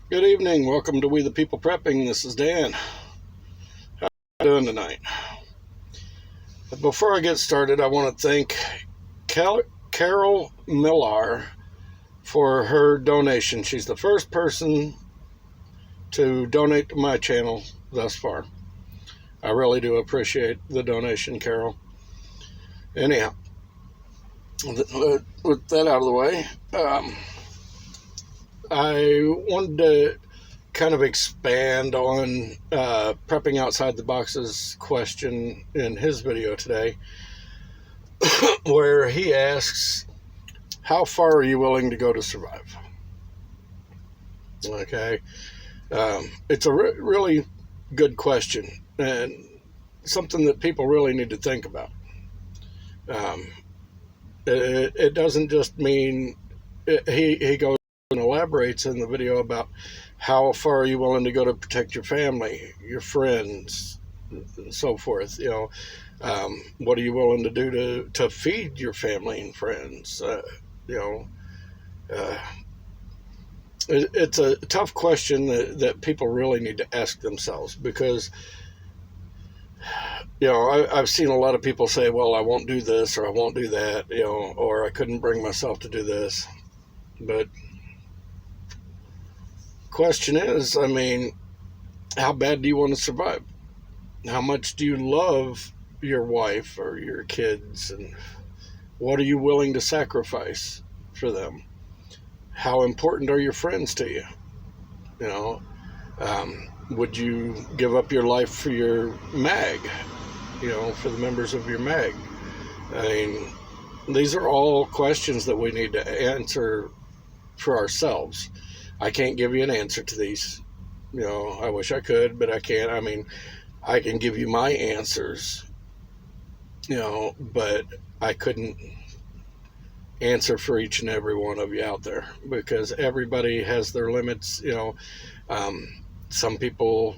Good evening. Welcome to We the People Prepping. This is Dan. How are you doing tonight? But before I get started, I want to thank Carol Millar for her donation. She's the first person to donate to my channel thus far. I really do appreciate the donation, Carol. Anyhow, with that out of the way, I wanted to kind of expand on prepping outside the box's question in his video today, where he asks, how far are you willing to go to survive? Okay. It's a really good question and something that people really need to think about. It doesn't just mean he goes and elaborates in the video about how far are you willing to go to protect your family, your friends, and so forth. What are you willing to do to feed your family and friends? It's a tough question that people really need to ask themselves, because I've seen a lot of people say, well, I won't do this or I won't do that, or I couldn't bring myself to do this. But question is, how bad do you want to survive? How much do you love your wife or your kids, and what are you willing to sacrifice for them? How important are your friends to you? Would you give up your life for your mag, for the members of your mag? These are all questions that we need to answer for ourselves. I can't give you an answer to these. I wish I could, but I can't. I can give you my answers, but I couldn't answer for each and every one of you out there, because everybody has their limits. Some people,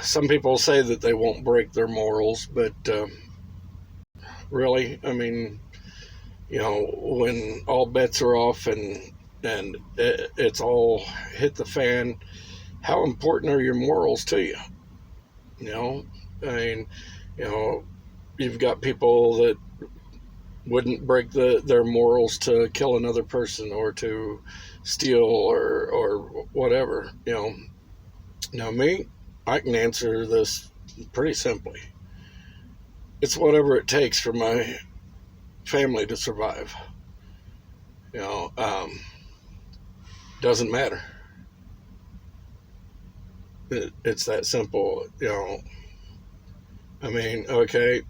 some people say that they won't break their morals, but really, when all bets are off and it's all hit the fan, how important are your morals to you? You've got people that wouldn't break their morals to kill another person or to steal or whatever. Now me, I can answer this pretty simply. It's whatever it takes for my family to survive. Doesn't matter. It's that simple. Okay,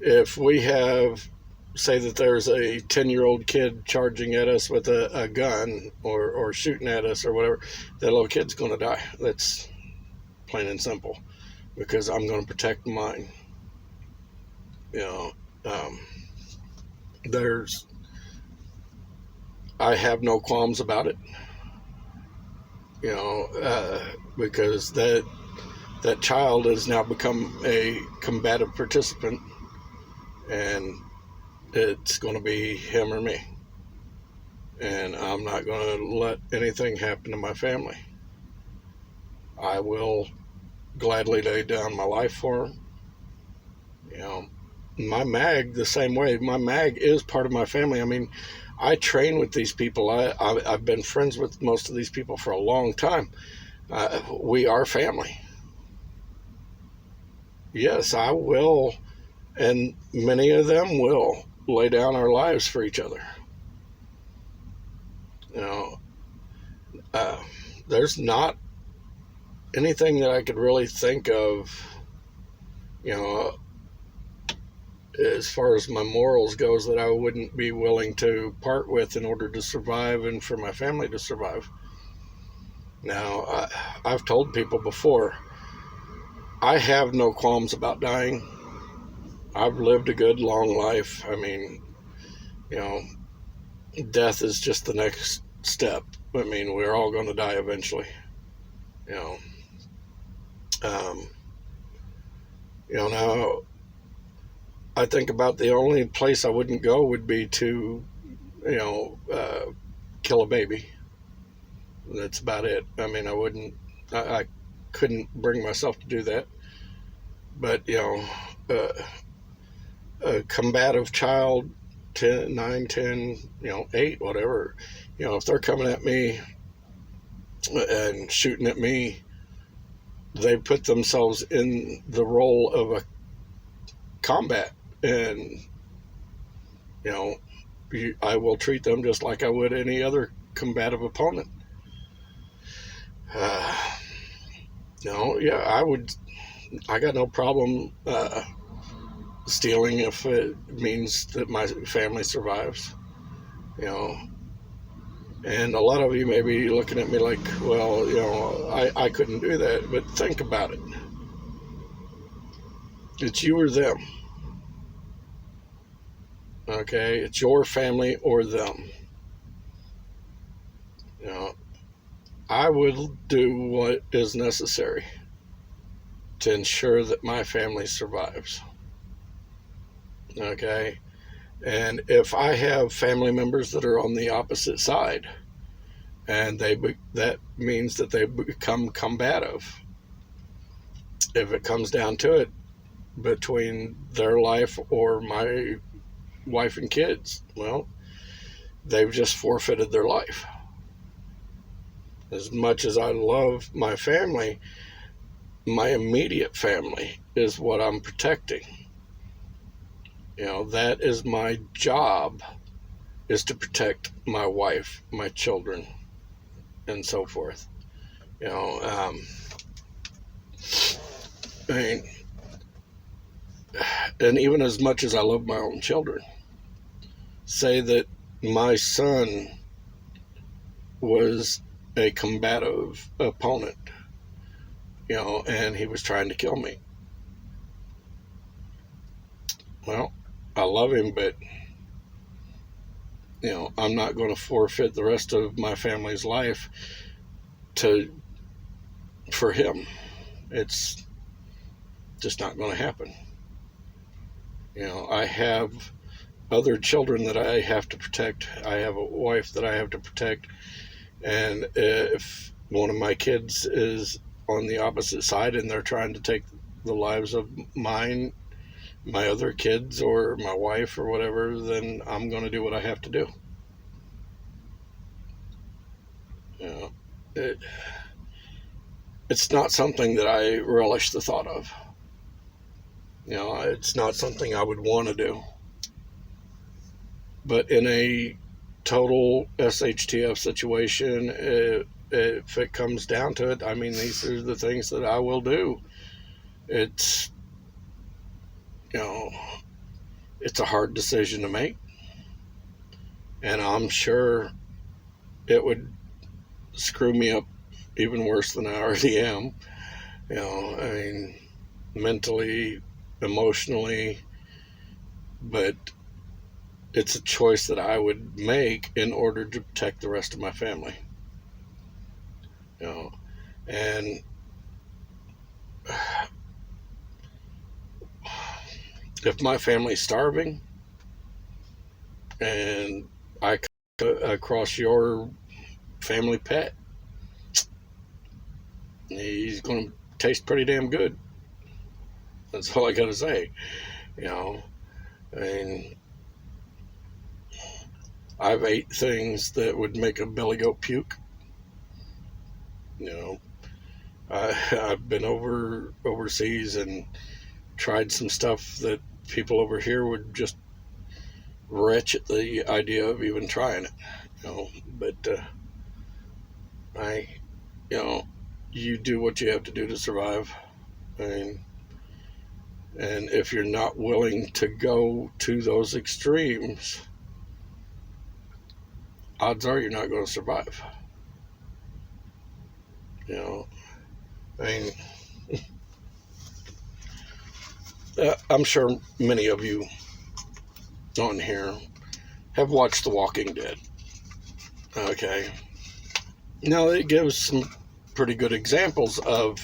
if we have, say that there's a 10-year-old kid charging at us with a gun or shooting at us or whatever, that little kid's going to die. That's plain and simple, because I'm going to protect mine. I have no qualms about it, because that child has now become a combative participant, and it's going to be him or me. And I'm not going to let anything happen to my family. I will gladly lay down my life for him. My mag, the same way. My mag is part of my family. I train with these people. I've been friends with most of these people for a long time. We are family. Yes, I will, and many of them will lay down our lives for each other. There's not anything that I could really think of, as far as my morals goes, that I wouldn't be willing to part with in order to survive and for my family to survive. Now, I've told people before, I have no qualms about dying. I've lived a good, long life. Death is just the next step. We're all going to die eventually. Now, I think about the only place I wouldn't go would be to, kill a baby. That's about it. I mean, I couldn't bring myself to do that. But, uh, a combative child, 10, 9, 10, 8, whatever, if they're coming at me and shooting at me, they put themselves in the role of a combat. And, I will treat them just like I would any other combative opponent. Yeah, I got no problem stealing if it means that my family survives. You know, and a lot of you may be looking at me like, well, I couldn't do that. But think about it. It's you or them. Okay? It's your family or them. I will do what is necessary to ensure that my family survives. Okay? And if I have family members that are on the opposite side, and that means that they become combative, if it comes down to it, between their life or my wife and kids, well, they've just forfeited their life. As much as I love my family, my immediate family is what I'm protecting. That is my job, is to protect my wife, my children, and so forth. I mean, and even as much as I love my own children, say that my son was a combative opponent, and he was trying to kill me. Well, I love him, but, I'm not going to forfeit the rest of my family's life for him. It's just not going to happen. I have other children that I have to protect. I have a wife that I have to protect. And if one of my kids is on the opposite side and they're trying to take the lives of my other kids or my wife or whatever, then I'm going to do what I have to do. It's not something that I relish the thought of. It's not something I would want to do. But in a total SHTF situation, if it comes down to it, I mean, these are the things that I will do. It's, it's a hard decision to make. And I'm sure it would screw me up even worse than I already am. I mean, mentally, emotionally, but it's a choice that I would make in order to protect the rest of my family. And if my family's starving and I come across your family pet, he's going to taste pretty damn good. That's all I got to say. I mean, I've ate things that would make a belly goat puke. I've been overseas and tried some stuff that people over here would just retch at the idea of even trying it. But you do what you have to do to survive. I mean, and if you're not willing to go to those extremes, odds are you're not going to survive. I mean, I'm sure many of you on here have watched The Walking Dead. Okay. Now, it gives some pretty good examples of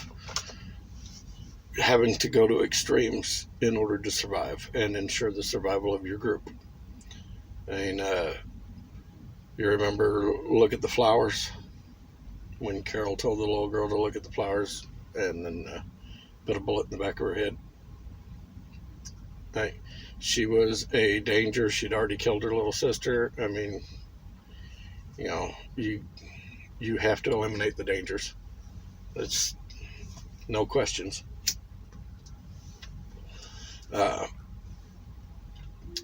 having to go to extremes in order to survive and ensure the survival of your group. I mean, You remember Look at the Flowers? When Carol told the little girl to look at the flowers and then put a bullet in the back of her head. She was a danger. She'd already killed her little sister. I mean, you have to eliminate the dangers. It's no questions.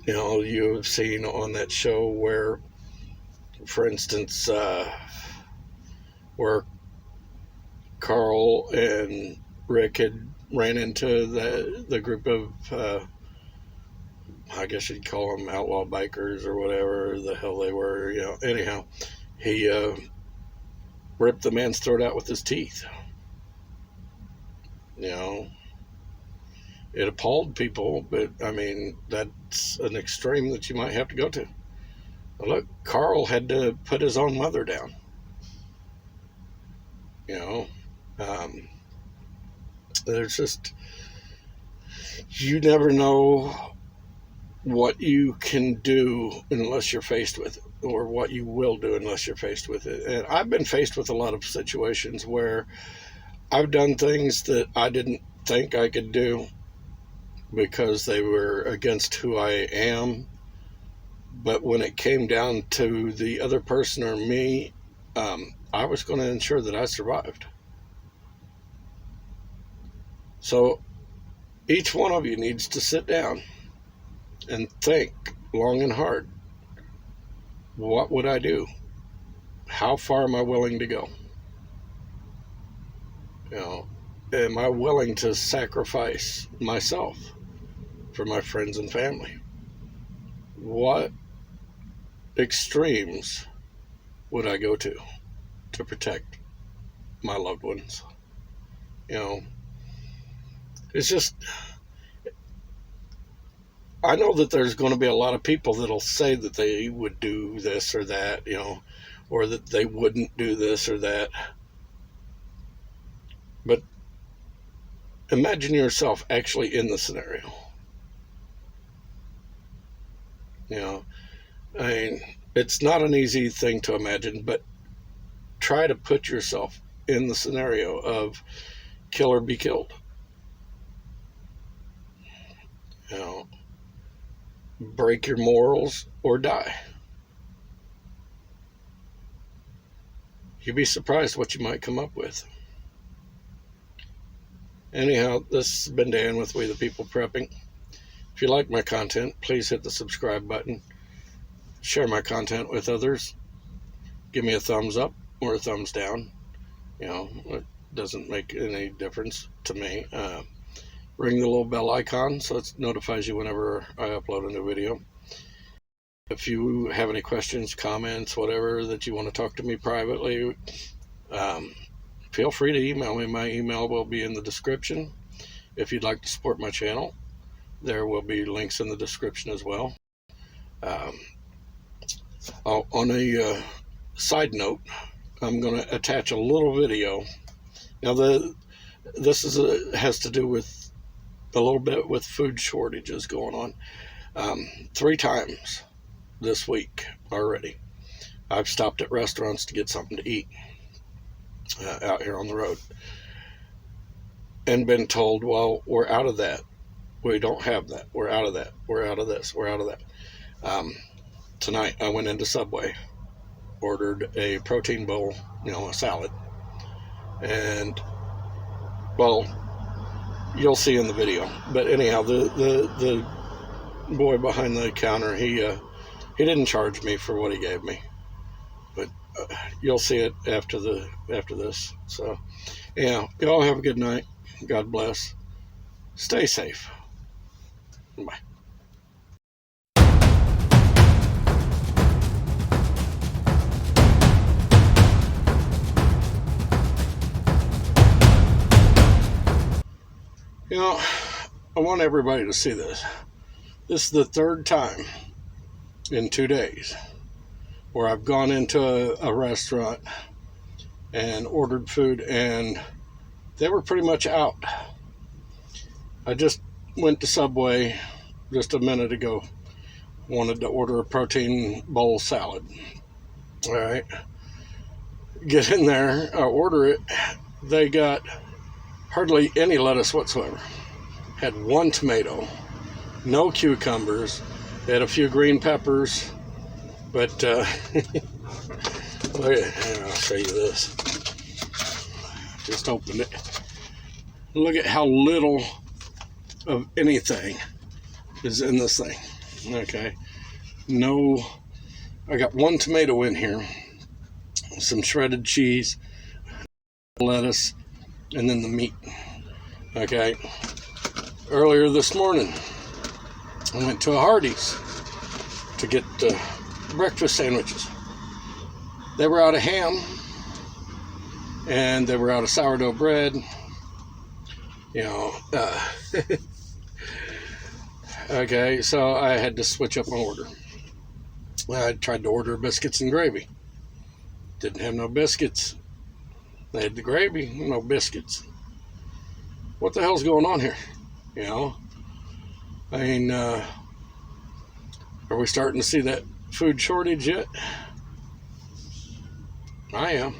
You've seen on that show where, for instance, where Carl and Rick had ran into the group of, I guess you'd call them outlaw bikers or whatever the hell they were. Anyhow, he ripped the man's throat out with his teeth. It appalled people, but I mean, that's an extreme that you might have to go to. Look, Carl had to put his own mother down. There's just, you never know what you can do unless you're faced with it, or what you will do unless you're faced with it. And I've been faced with a lot of situations where I've done things that I didn't think I could do because they were against who I am. But when it came down to the other person or me, I was going to ensure that I survived. So each one of you needs to sit down and think long and hard. What would I do? How far am I willing to go? Am I willing to sacrifice myself for my friends and family? What extremes would I go to protect my loved ones? It's just, I know that there's going to be a lot of people that'll say that they would do this or that, or that they wouldn't do this or that. But imagine yourself actually in the scenario. I mean, it's not an easy thing to imagine, but try to put yourself in the scenario of kill or be killed. Break your morals or die. You'd be surprised what you might come up with. Anyhow, this has been Dan with We the People Prepping. If you like my content, please hit the subscribe button. Share my content with others. Give me a thumbs up or a thumbs down. It doesn't make any difference to me. Ring the little bell icon so it notifies you whenever I upload a new video. If you have any questions, comments, whatever that you want to talk to me privately, feel free to email me. My email will be in the description. If you'd like to support my channel, there will be links in the description as well. On a side note, I'm going to attach a little video. Now, this has to do with a little bit with food shortages going on. 3 times this week already, I've stopped at restaurants to get something to eat out here on the road, and been told, well, we're out of that. We don't have that. We're out of that. We're out of this. We're out of that. Tonight I went into Subway, ordered a protein bowl, a salad, and, well, you'll see in the video. But anyhow, the boy behind the counter, he didn't charge me for what he gave me, but you'll see it after this. So, y'all have a good night. God bless. Stay safe. Bye. I want everybody to see this. This is the 3rd time in 2 days where I've gone into a restaurant and ordered food, and they were pretty much out. I just went to Subway just a minute ago. Wanted to order a protein bowl salad. All right. Get in there, order it. They got hardly any lettuce whatsoever. Had one tomato, no cucumbers. They had a few green peppers, but look at, I'll show you this. Just opened it. Look at how little of anything is in this thing. Okay. No, I got one tomato in here, some shredded cheese, lettuce, and then the meat. Okay. Earlier this morning, I went to a Hardee's to get breakfast sandwiches. They were out of ham, and they were out of sourdough bread. You know, okay, so I had to switch up my order. I tried to order biscuits and gravy. Didn't have no biscuits. They had the gravy, no biscuits. What the hell's going on here? You know, I mean, are we starting to see that food shortage yet? I am.